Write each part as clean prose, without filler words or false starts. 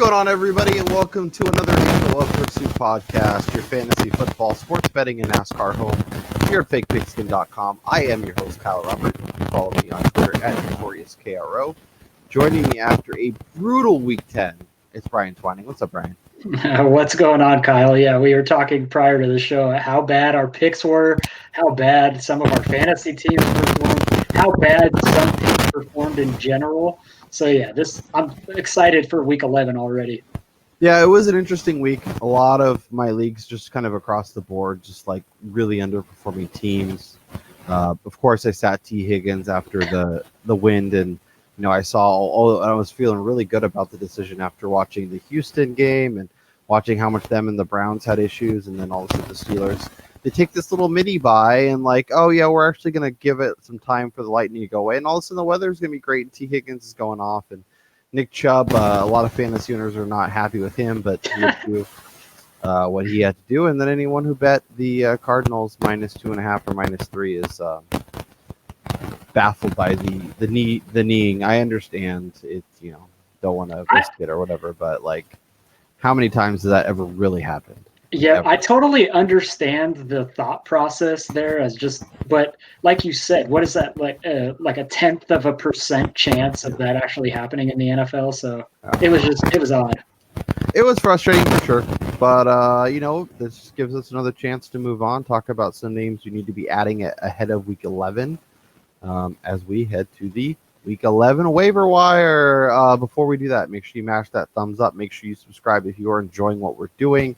going on, everybody, and welcome to another Angel of Pursuit podcast, your fantasy football, sports betting, and NASCAR home here at FakePigskin.com. I am your host, Kyle Robert. You can follow me on Twitter at NotoriousKRO. Joining me after a brutal Week 10, it's Brian Twining. What's up, Brian? What's going on, Kyle? Yeah, we were talking prior to the show how bad our picks were, how bad some of our fantasy teams performed, how bad some teams performed in general. So yeah, I'm excited for Week 11 already. Yeah, it was an interesting week. A lot of my leagues just kind of across the board, just like really underperforming teams. Of course, I sat T. Higgins after the wind, and I saw I was feeling really good about the decision after watching the Houston game and watching how much them and the Browns had issues, and then also the Steelers. They take this little mini bye and oh yeah, we're actually going to give it some time for the lightning to go away. And all of a sudden the weather's going to be great. And T. Higgins is going off. And Nick Chubb, a lot of fantasy owners are not happy with him, but he had to do what he had to do. And then anyone who bet the Cardinals -2.5 or -3 is baffled by the kneeing. I understand it, don't want to risk it or whatever, but how many times has that ever really happened? Yeah, I totally understand the thought process there but like you said, what is that, like a 0.1% chance of that actually happening in the NFL? So it was odd. It was frustrating for sure, but this gives us another chance to move on, talk about some names you need to be adding ahead of Week 11 as we head to the Week 11 waiver wire. Before we do that, make sure you mash that thumbs up. Make sure you subscribe if you are enjoying what we're doing.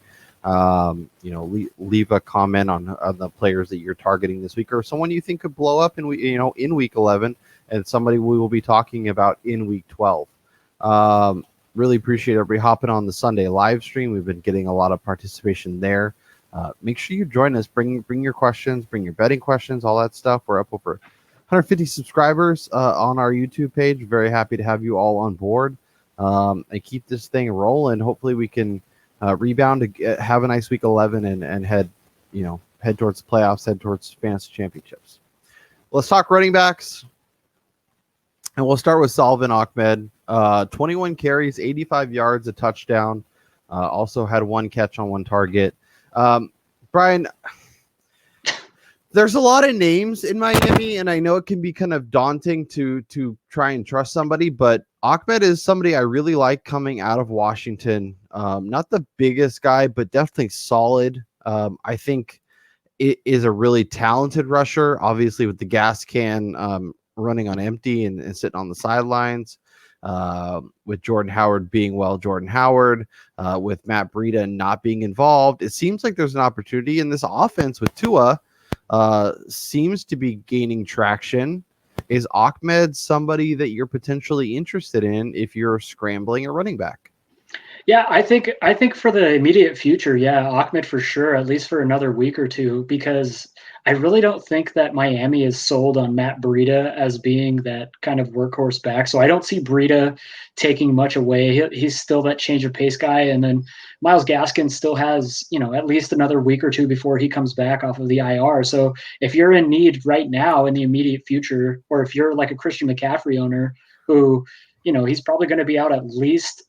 Leave a comment on the players that you're targeting this week, or someone you think could blow up in Week 11, and somebody we will be talking about in Week 12. Really appreciate everybody hopping on the Sunday live stream. We've been getting a lot of participation there. Make sure you join us. Bring your questions, bring your betting questions, all that stuff. We're up over 150 subscribers on our YouTube page. Very happy to have you all on board and keep this thing rolling. Hopefully we can rebound to have a nice Week 11 and head towards the playoffs, head towards fantasy championships. Let's talk running backs, and we'll start with Salvon Ahmed. 21 carries, 85 yards, a touchdown. Also had one catch on one target. Brian, there's a lot of names in Miami, and I know it can be kind of daunting to try and trust somebody, but Ahmed is somebody I really like coming out of Washington. Not the biggest guy, but definitely solid. I think it is a really talented rusher, obviously with the gas can running on empty and sitting on the sidelines. With Jordan Howard being Jordan Howard, with Matt Breida not being involved, it seems like there's an opportunity in this offense with Tua. Seems to be gaining traction. Is Ahmed somebody that you're potentially interested in if you're scrambling a running back? Yeah, I think for the immediate future, yeah, Ahmed for sure, at least for another week or two, because I really don't think that Miami is sold on Matt Breida as being that kind of workhorse back. So I don't see Breida taking much away. He's still that change of pace guy. And then Myles Gaskin still has, at least another week or two before he comes back off of the IR. So if you're in need right now in the immediate future, or if you're like a Christian McCaffrey owner who, he's probably going to be out at least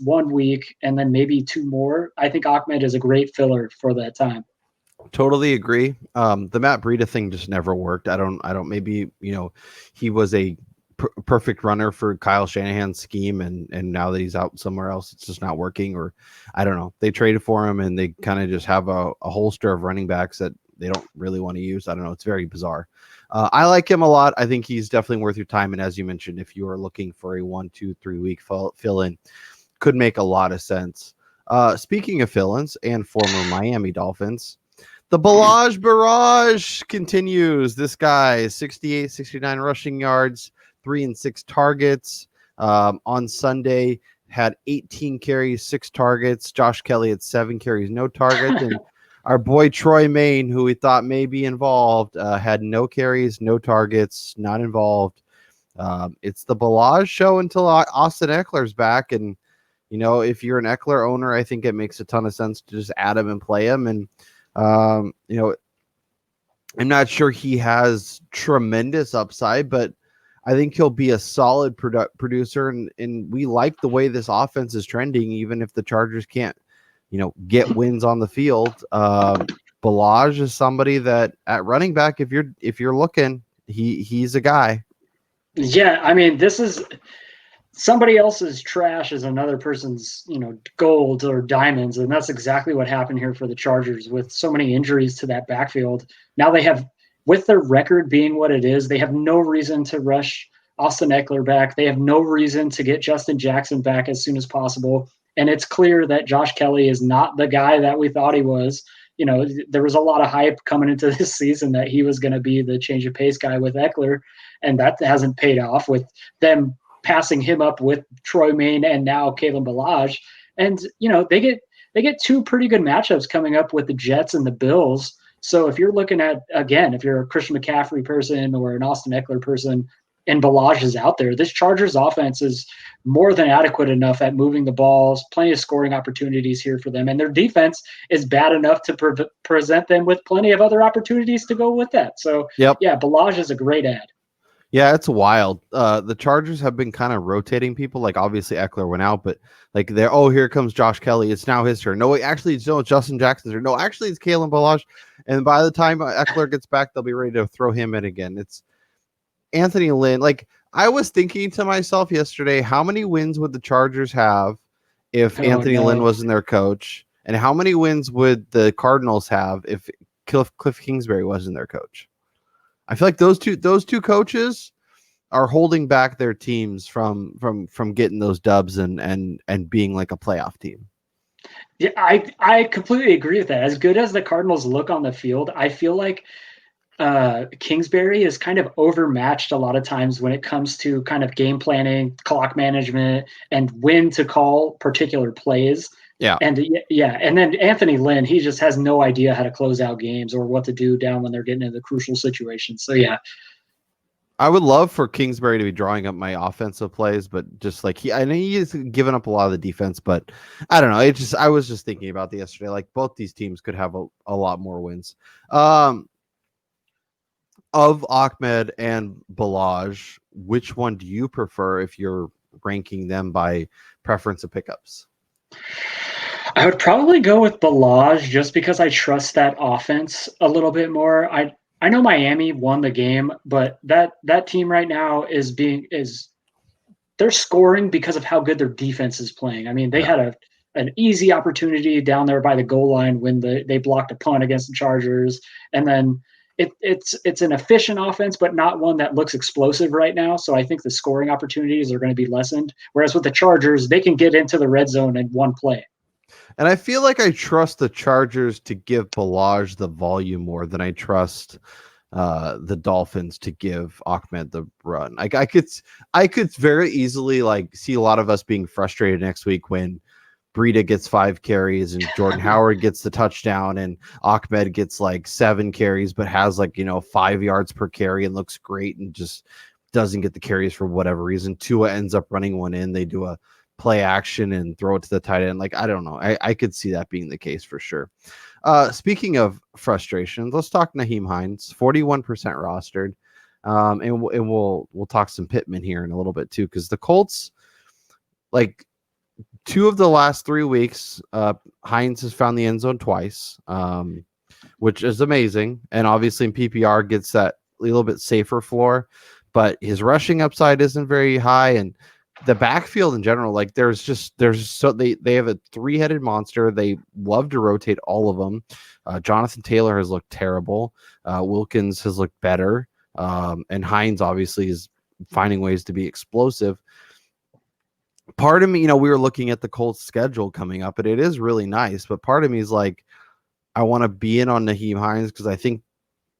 1 week and then maybe 2 more, I think Ahmed is a great filler for that time. Totally agree. The Matt Breida thing just never worked. I don't, maybe, he was a perfect runner for Kyle Shanahan's scheme. And now that he's out somewhere else, it's just not working, or I don't know. They traded for him and they kind of just have a holster of running backs that they don't really want to use. I don't know. It's very bizarre. I like him a lot. I think he's definitely worth your time. And as you mentioned, if you are looking for a 1, 2, 3 week fill in, could make a lot of sense. Speaking of fill-ins and former Miami Dolphins, the Balaj Barrage continues. This guy, 68, 69 rushing yards, 3 and 6 targets. On Sunday, had 18 carries, 6 targets. Josh Kelly had 7 carries, no targets. And our boy Troy Maine, who we thought may be involved, had no carries, no targets, not involved. It's the Balaj show until Austin Eckler's back. And, if you're an Eckler owner, I think it makes a ton of sense to just add him and play him. And, I'm not sure he has tremendous upside, but I think he'll be a solid producer, and we like the way this offense is trending, even if the Chargers can't, get wins on the field. Balaj is somebody that at running back, if you're looking, he's a guy. Yeah, I mean, this is somebody else's trash is another person's, gold or diamonds, and that's exactly what happened here for the Chargers with so many injuries to that backfield. Now they have, with their record being what it is, they have no reason to rush Austin Eckler back. They have no reason to get Justin Jackson back as soon as possible. And it's clear that Josh Kelly is not the guy that we thought he was. There was a lot of hype coming into this season that he was going to be the change of pace guy with Eckler, and that hasn't paid off with them passing him up with Troy Maine and now Kalen Balaj. And, they get two pretty good matchups coming up with the Jets and the Bills. So if you're looking at, again, if you're a Christian McCaffrey person or an Austin Eckler person and Balaj is out there, this Chargers offense is more than adequate enough at moving the balls, plenty of scoring opportunities here for them. And their defense is bad enough to present them with plenty of other opportunities to go with that. So, yeah, Balaj is a great add. Yeah, it's wild. The Chargers have been kind of rotating people. Like, obviously Eckler went out, but like here comes Josh Kelly. It's now his turn. No, actually, it's Justin Jackson's turn. No, actually, it's Kalen Balaj. And by the time Eckler gets back, they'll be ready to throw him in again. It's Anthony Lynn. Like, I was thinking to myself yesterday, how many wins would the Chargers have if Anthony Lynn wasn't their coach? And how many wins would the Cardinals have if Cliff Kingsbury wasn't their coach? I feel like those two coaches are holding back their teams from getting those dubs and being like a playoff team. Yeah, I completely agree with that. As good as the Cardinals look on the field, I feel like Kingsbury is kind of overmatched a lot of times when it comes to kind of game planning, clock management, and when to call particular plays. Yeah. And then Anthony Lynn, he just has no idea how to close out games or what to do down when they're getting into the crucial situations. So yeah. I would love for Kingsbury to be drawing up my offensive plays, but just like I know he's given up a lot of the defense, but I don't know. I was just thinking about the yesterday. Like, both these teams could have a lot more wins. Of Ahmed and Balaj, which one do you prefer if you're ranking them by preference of pickups? I would probably go with Balaj just because I trust that offense a little bit more. I know Miami won the game, but that team right now they're scoring because of how good their defense is playing. I mean, they had an easy opportunity down there by the goal line when they blocked a punt against the Chargers, and then it's an efficient offense, but not one that looks explosive right now. So I think the scoring opportunities are going to be lessened. Whereas with the Chargers, they can get into the red zone in one play. And I feel like I trust the Chargers to give Balaj the volume more than I trust the Dolphins to give Ahmed the run. Like, I could very easily like see a lot of us being frustrated next week when Breida gets 5 carries and Jordan Howard gets the touchdown and Ahmed gets like 7 carries but has like 5 yards per carry and looks great and just doesn't get the carries for whatever reason. Tua ends up running one in. They do a play action and throw it to the tight end. Like, I don't know. I could see that being the case for sure. Speaking of frustrations, let's talk Nahim Heinz, 41% rostered. And we'll talk some Pittman here in a little bit too, because the Colts, like 2 of the last 3 weeks, Heinz has found the end zone twice, which is amazing. And obviously in PPR gets that a little bit safer floor, but his rushing upside isn't very high. And the backfield in general, like they have a 3-headed monster. They love to rotate all of them. Jonathan Taylor has looked terrible. Wilkins has looked better. And Heinz obviously is finding ways to be explosive. Part of me, we were looking at the Colts schedule coming up, and it is really nice, but part of me is like, I want to be in on Nahim Heinz because I think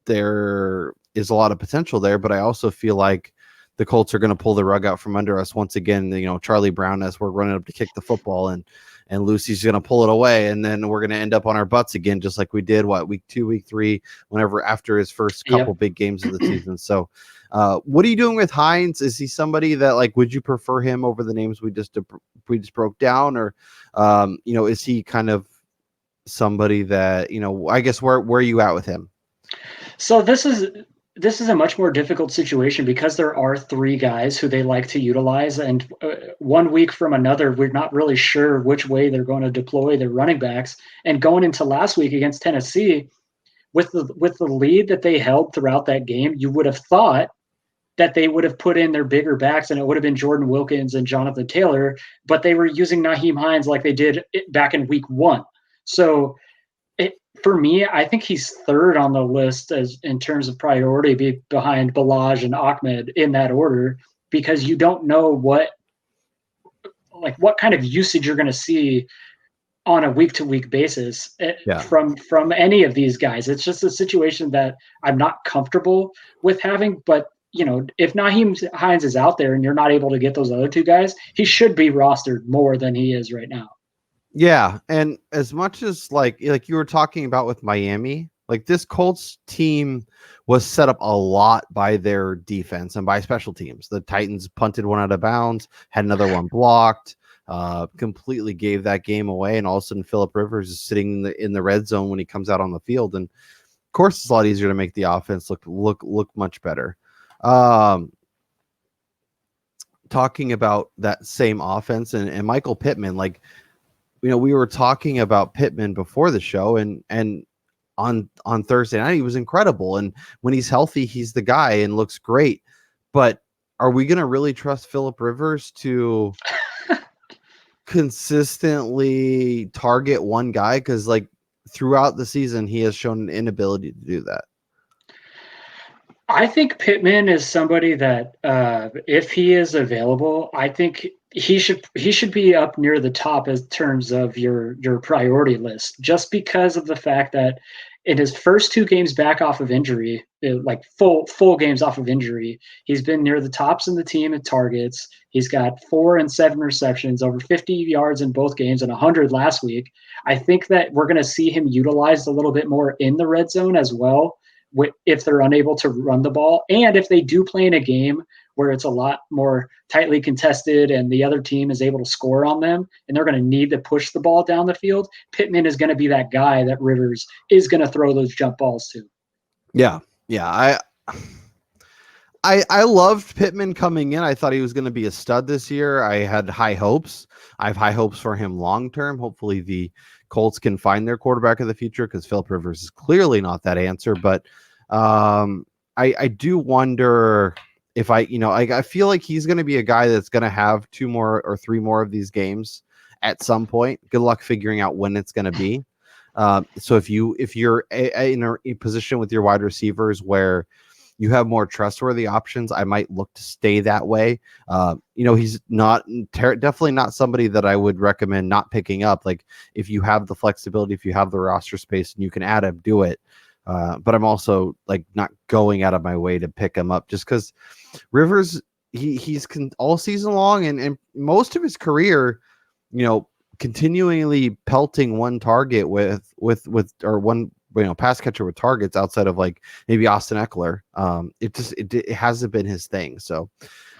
there is a lot of potential there, but I also feel like the Colts are going to pull the rug out from under us once again. Charlie Brown, as we're running up to kick the football, and Lucy's going to pull it away, and then we're going to end up on our butts again, just like we did week 2, week 3, whenever after his first couple big games of the season. So, what are you doing with Heinz? Is he somebody that would you prefer him over the names we just broke down, or is he kind of somebody that I guess where are you at with him? So this this is a much more difficult situation because there are three guys who they like to utilize, and 1 week from another, we're not really sure which way they're going to deploy their running backs. And going into last week against Tennessee, with the lead that they held throughout that game, you would have thought that they would have put in their bigger backs and it would have been Jordan Wilkins and Jonathan Taylor, but they were using Nahim Heinz like they did back in week 1. So for me, I think he's third on the list as in terms of priority behind Balaj and Ahmed in that order, because you don't know what kind of usage you're going to see on a week-to-week basis from any of these guys. It's just a situation that I'm not comfortable with having. But if Nahim Heinz is out there and you're not able to get those other two guys, he should be rostered more than he is right now. Yeah, and as much as like you were talking about with Miami, like this Colts team was set up a lot by their defense and by special teams. The Titans punted one out of bounds, had another one blocked, completely gave that game away, and all of a sudden Phillip Rivers is sitting in the red zone when he comes out on the field, and of course it's a lot easier to make the offense look much better. Talking about that same offense and Michael Pittman, like, we were talking about Pittman before the show, and on Thursday night, he was incredible. And when he's healthy, he's the guy and looks great. But are we going to really trust Phillip Rivers to consistently target one guy? Because like throughout the season, he has shown an inability to do that. I think Pittman is somebody that if he is available, I think he should be up near the top in terms of your priority list, just because of the fact that in his first 2 games back off of injury, like full games off of injury, he's been near the tops in the team at targets. He's got 4 and 7 receptions, over 50 yards in both games, and 100 last week. I think that we're going to see him utilized a little bit more in the red zone as well, if they're unable to run the ball. And if they do play in a game where it's a lot more tightly contested and the other team is able to score on them and they're going to need to push the ball down the field, Pittman is going to be that guy that Rivers is going to throw those jump balls to. Yeah. I loved Pittman coming in. I thought he was going to be a stud this year. I had high hopes. I have high hopes for him long term. Hopefully the Colts can find their quarterback of the future, because Phillip Rivers is clearly not that answer. But I do wonder if I feel like he's going to be a guy that's going to have 2 more or 3 more of these games at some point. Good luck figuring out when it's going to be. So if you're in a position with your wide receivers where you have more trustworthy options, I might look to stay that way. He's definitely not somebody that I would recommend not picking up. Like, if you have the flexibility, if you have the roster space and you can add him, do it. But I'm also like not going out of my way to pick him up, just because Rivers, he's all season long and most of his career, continually pelting one target with one pass catcher with targets outside of like maybe Austin Eckler. It hasn't been his thing. So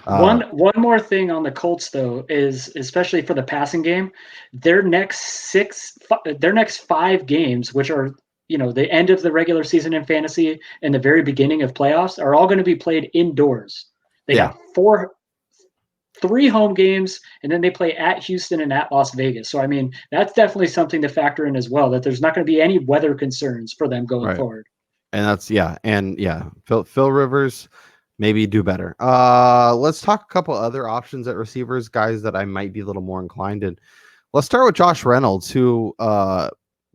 one more thing on the Colts though is, especially for the passing game, their next 5 games, which are the end of the regular season in fantasy and the very beginning of playoffs, are all going to be played indoors. They got 3 home games, and then they play at Houston and at Las Vegas. So, I mean, that's definitely something to factor in as well, that there's not going to be any weather concerns for them going forward. And that's, Phil Rivers, maybe do better. Let's talk a couple other options at receivers, guys that I might be a little more inclined in. Let's start with Josh Reynolds, who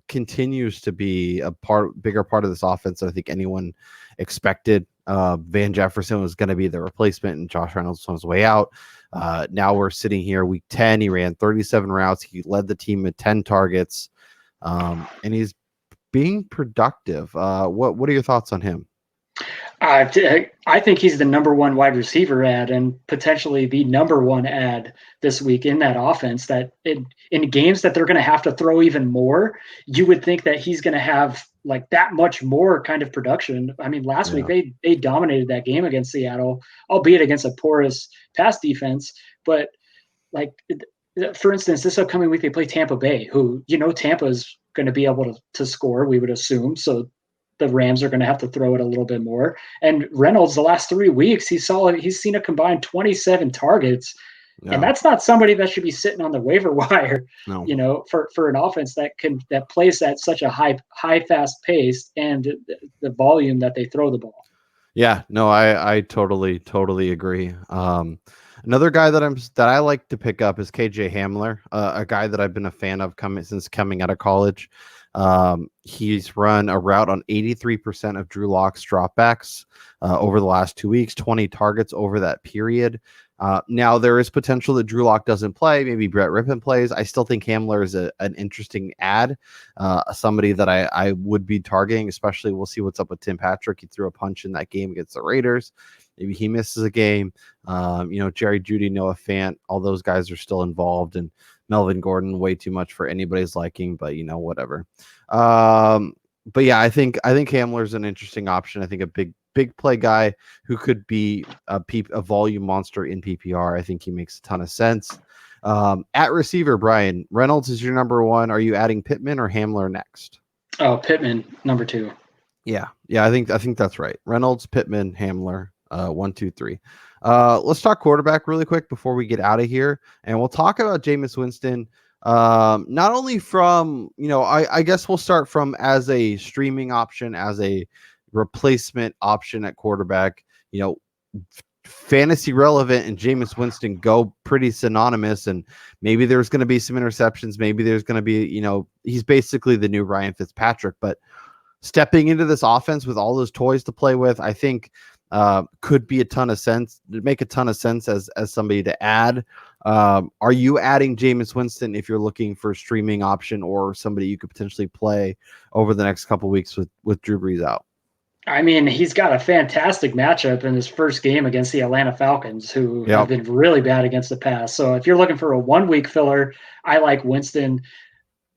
continues to be a bigger part of this offense than I think anyone expected. Van Jefferson was going to be the replacement, and Josh Reynolds was on his way out. Now we're sitting here week 10. He ran 37 routes. He led the team with 10 targets, and he's being productive. What are your thoughts on him? I think he's the number 1 wide receiver ad, and potentially the number 1 ad this week in that offense. That in games that they're going to have to throw even more, you would think that he's going to have like that much more kind of production. I mean, last week they dominated that game against Seattle, albeit against a porous pass defense. But like, for instance, this upcoming week they play Tampa Bay, who Tampa is going to be able to score, we would assume. So the Rams are going to have to throw it a little bit more. And Reynolds, the last 3 weeks, he's seen a combined 27 targets. And that's not somebody that should be sitting on the waiver wire, for an offense that plays at such a high fast pace and the volume that they throw the ball. Yeah, no, I totally agree. Another guy that I like to pick up is KJ Hamler, a guy that I've been a fan of since coming out of college. He's run a route on 83% of Drew Lock's dropbacks over the last 2 weeks, 20 targets over that period. Now there is potential that Drew Lock doesn't play. Maybe Brett Rippon plays. I still think Hamler is an interesting add, somebody that I would be targeting, especially we'll see what's up with Tim Patrick. He threw a punch in that game against the Raiders. Maybe he misses a game. Jerry Jeudy, Noah Fant, all those guys are still involved, and Melvin Gordon, way too much for anybody's liking, but whatever. But yeah, I think Hamler's an interesting option. I think a big play guy who could be a volume monster in PPR. I think he makes a ton of sense. At receiver, Brian, Reynolds is your number one. Are you adding Pittman or Hamler next? Oh, Pittman, number 2. Yeah, I think that's right. Reynolds, Pittman, Hamler, 1, 2, 3. Let's talk quarterback really quick before we get out of here, and we'll talk about Jameis Winston. Not only from, I guess we'll start from as a streaming option, as a replacement option at quarterback. Fantasy relevant and Jameis Winston go pretty synonymous, and maybe there's going to be some interceptions. Maybe there's going to be, he's basically the new Ryan Fitzpatrick, but stepping into this offense with all those toys to play with, I think could be make a ton of sense as somebody to add. Are you adding Jameis Winston if you're looking for a streaming option or somebody you could potentially play over the next couple of weeks with Drew Brees out? I mean, he's got a fantastic matchup in his first game against the Atlanta Falcons, who have been really bad against the pass. So if you're looking for a 1 week filler, I like Winston.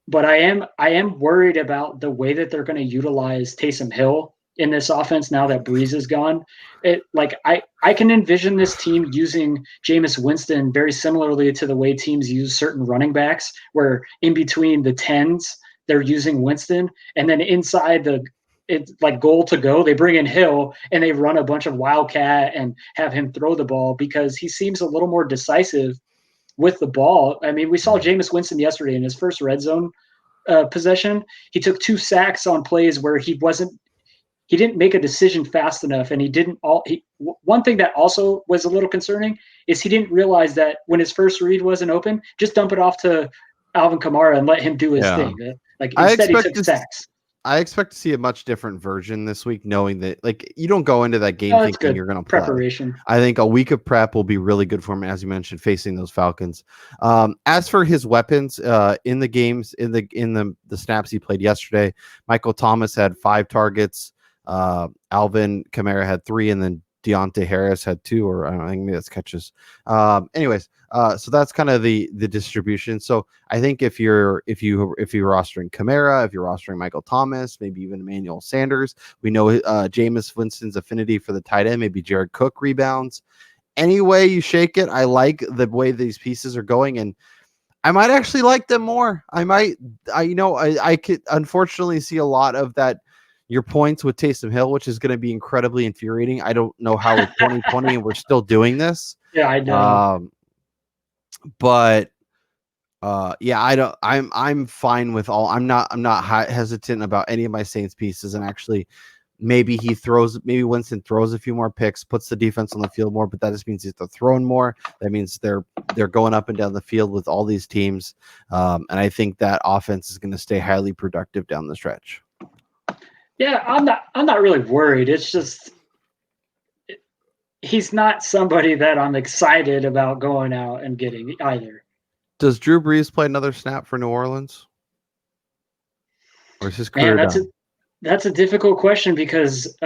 But I am worried about the way that they're going to utilize Taysom Hill in this offense now that Brees is gone. I can envision this team using Jameis Winston very similarly to the way teams use certain running backs, where in between the 10s, they're using Winston, and then inside it's like goal to go, they bring in Hill and they run a bunch of wildcat and have him throw the ball because he seems a little more decisive with the ball. I mean, we saw Jameis Winston yesterday in his first red zone possession. He took 2 sacks on plays where he didn't make a decision fast enough, and one thing that also was a little concerning is he didn't realize that when his first read wasn't open, just dump it off to Alvin Kamara and let him do his thing. Instead he took sacks. I expect to see a much different version this week, knowing that you don't go into that game thinking you're going to play. Preparation. I think a week of prep will be really good for him, as you mentioned, facing those Falcons. As for his weapons in the games, in the snaps he played yesterday, Michael Thomas had 5 targets. Alvin Kamara had 3, and then Deontay Harris had 2, or I don't think maybe that's catches. Anyways, so that's kind of the distribution. So I think if you're rostering Kamara, if you're rostering Michael Thomas, maybe even Emmanuel Sanders, we know Jameis Winston's affinity for the tight end, maybe Jared Cook rebounds. Any way you shake it, I like the way these pieces are going, and I might actually like them more. I could unfortunately see a lot of that. Your points with Taysom Hill, which is going to be incredibly infuriating. I don't know how it's 2020 and we're still doing this. Yeah, I know. I'm fine with all. I'm not hesitant about any of my Saints pieces. And actually, maybe Winston throws a few more picks, puts the defense on the field more, but that just means they're throwing more. That means they're going up and down the field with all these teams. And I think that offense is going to stay highly productive down the stretch. Yeah, I'm not really worried. It's just he's not somebody that I'm excited about going out and getting either. Does Drew Brees play another snap for New Orleans? Or is his career done? That's a difficult question because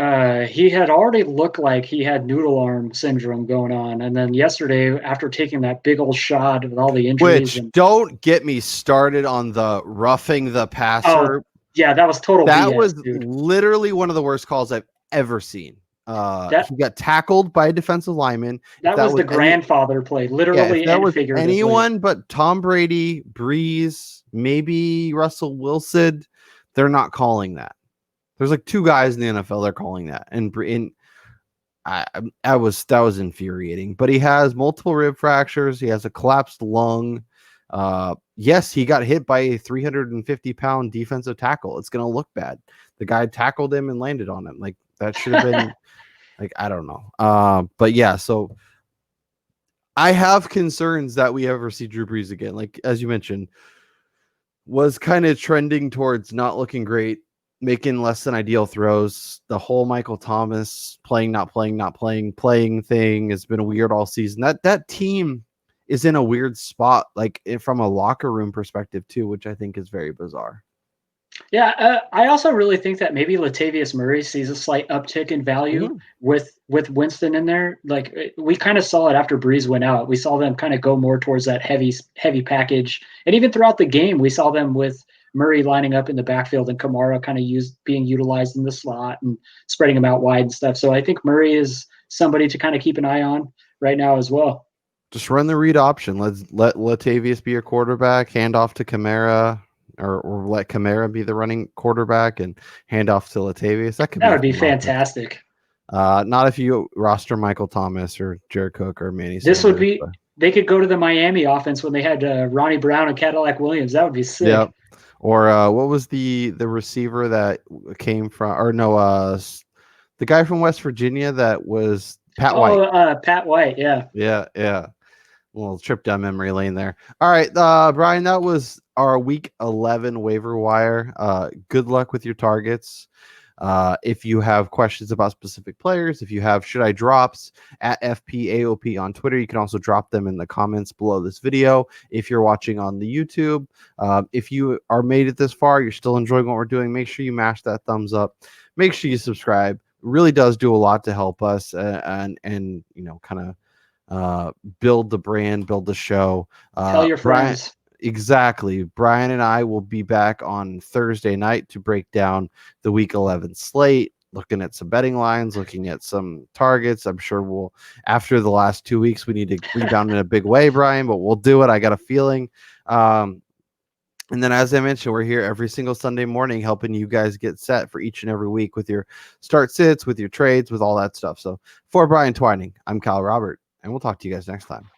he had already looked like he had noodle arm syndrome going on. And then yesterday, after taking that big old shot with all the injuries. Don't get me started on the roughing the passer. Oh, yeah, that was total That BS, was dude. Literally one of the worst calls I've ever seen. He got tackled by a defensive lineman. That was the grandfather play, literally and figuratively. Anyone but Tom Brady, Brees, maybe Russell Wilson, they're not calling that. There's like 2 guys in the NFL they're calling that, and that was infuriating. But he has multiple rib fractures. He has a collapsed lung. Yes, he got hit by a 350-pound defensive tackle. It's going to look bad. The guy tackled him and landed on him. Like, that should have been like, I don't know. But yeah, so I have concerns that we ever see Drew Brees again. Like, as you mentioned, was kind of trending towards not looking great, making less than ideal throws. The whole Michael Thomas playing thing has been weird all season. That team is in a weird spot, like from a locker room perspective too, which I think is very bizarre. Yeah, I also really think that maybe Latavius Murray sees a slight uptick in value with Winston in there. Like, we kind of saw it after Brees went out. We saw them kind of go more towards that heavy package, and even throughout the game, we saw them with Murray lining up in the backfield and Kamara kind of being utilized in the slot and spreading them out wide and stuff. So I think Murray is somebody to kind of keep an eye on right now as well. Just run the read option. Let Latavius be your quarterback, hand off to Kamara. Or let Kamara be the running quarterback and hand off to Latavius. That would be fantastic. Not if you roster Michael Thomas or Jared Cook or Manny Sanders. This would be. They could go to the Miami offense when they had Ronnie Brown and Cadillac Williams. That would be sick. Yep. Or what was the receiver that came from? Or no, the guy from West Virginia that was Pat White. Pat White. Yeah. Yeah. A little trip down memory lane there. All right, Brian, that was our week 11 waiver wire. Good luck with your targets. If you have questions about specific players, if you have should I drops at FPAOP on Twitter, you can also drop them in the comments below this video. If you're watching on the YouTube, if you are made it this far, you're still enjoying what we're doing, make sure you mash that thumbs up. Make sure you subscribe. It really does do a lot to help us and you know, kind of build the brand, build the show. Tell your friends. Brian, exactly. Brian and I will be back on Thursday night to break down the week 11 slate, looking at some betting lines, looking at some targets. I'm sure we'll, after the last 2 weeks, we need to rebound in a big way, Brian, but we'll do it. I got a feeling. And then, as I mentioned, we're here every single Sunday morning helping you guys get set for each and every week with your start sits, with your trades, with all that stuff. So for Brian Twining, I'm Kyle Robert, and we'll talk to you guys next time.